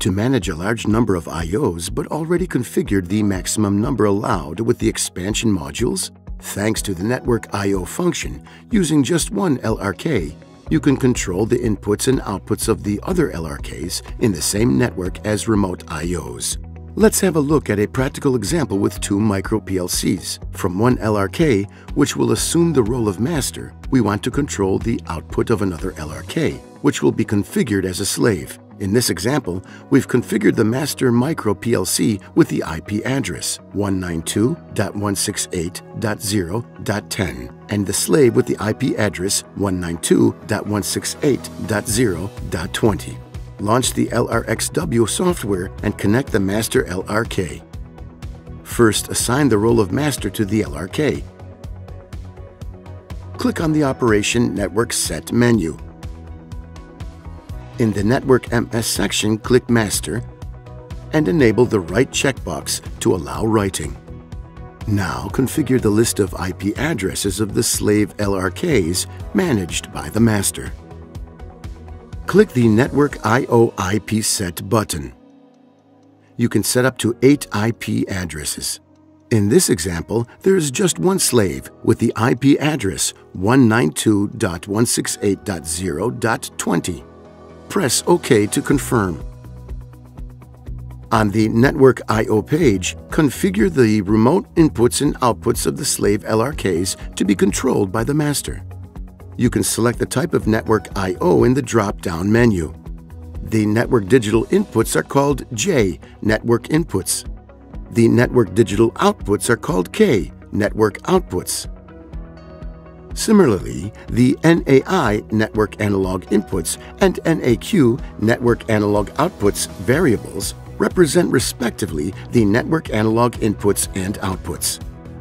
to manage a large number of I/Os but already configured the maximum number allowed with the expansion modules? Thanks to the network I/O function, using just one LRK, you can control the inputs and outputs of the other LRKs in the same network as remote I/Os. Let's have a look at a practical example with two micro PLCs. From one LRK, which will assume the role of master, we want to control the output of another LRK, which will be configured as a slave. In this example, we've configured the master micro PLC with the IP address 192.168.0.10 and the slave with the IP address 192.168.0.20. Launch the LRXW software and connect the master LRK. First, assign the role of master to the LRK. Click on the Operation Network Set menu. In the Network MS section, click Master and enable the Write checkbox to allow writing. Now configure the list of IP addresses of the slave LRKs managed by the master. Click the Network I/O IP Set button. You can set up to 8 IP addresses. In this example, there is just one slave with the IP address 192.168.0.20. Press OK to confirm. On the Network I/O page, configure the remote inputs and outputs of the slave LRKs to be controlled by the master. You can select the type of network I/O in the drop-down menu. The network digital inputs are called J, network inputs. The network digital outputs are called K, network outputs. Similarly, the NAI, network analog inputs, and NAQ, network analog outputs variables represent respectively the network analog inputs and outputs.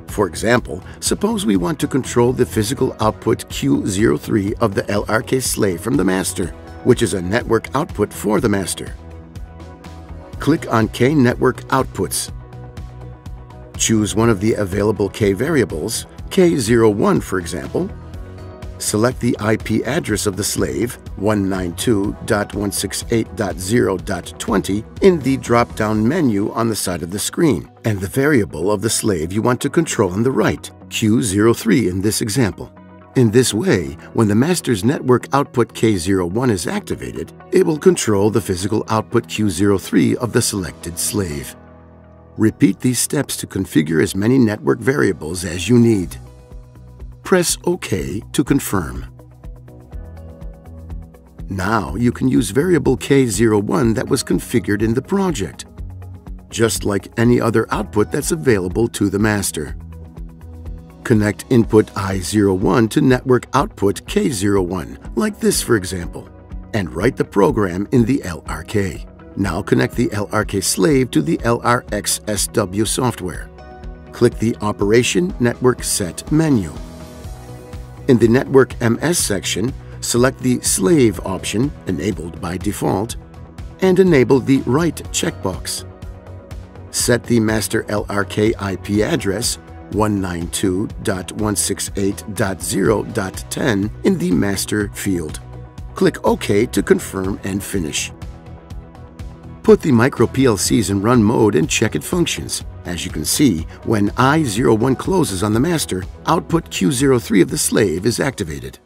For example, suppose we want to control the physical output Q03 of the LRK slave from the master, which is a network output for the master. Click on K Network Outputs. Choose one of the available K variables, K01 for example. Select the IP address of the slave, 192.168.0.20, in the drop-down menu on the side of the screen, and the variable of the slave you want to control on the right, Q03 in this example. In this way, when the master's network output K01 is activated, it will control the physical output Q03 of the selected slave. Repeat these steps to configure as many network variables as you need. Press OK to confirm. Now you can use variable K01 that was configured in the project, just like any other output that's available to the master. Connect input I01 to network output K01, like this for example, and write the program in the LRK. Now connect the LRK slave to the LRXSW software. Click the Operation Network Set menu. In the Network MS section, select the Slave option, enabled by default, and enable the Write checkbox. Set the master LRK IP address 192.168.0.10 in the Master field. Click OK to confirm and finish. Put the micro PLCs in run mode and check it functions. As you can see, when I01 closes on the master, output Q03 of the slave is activated.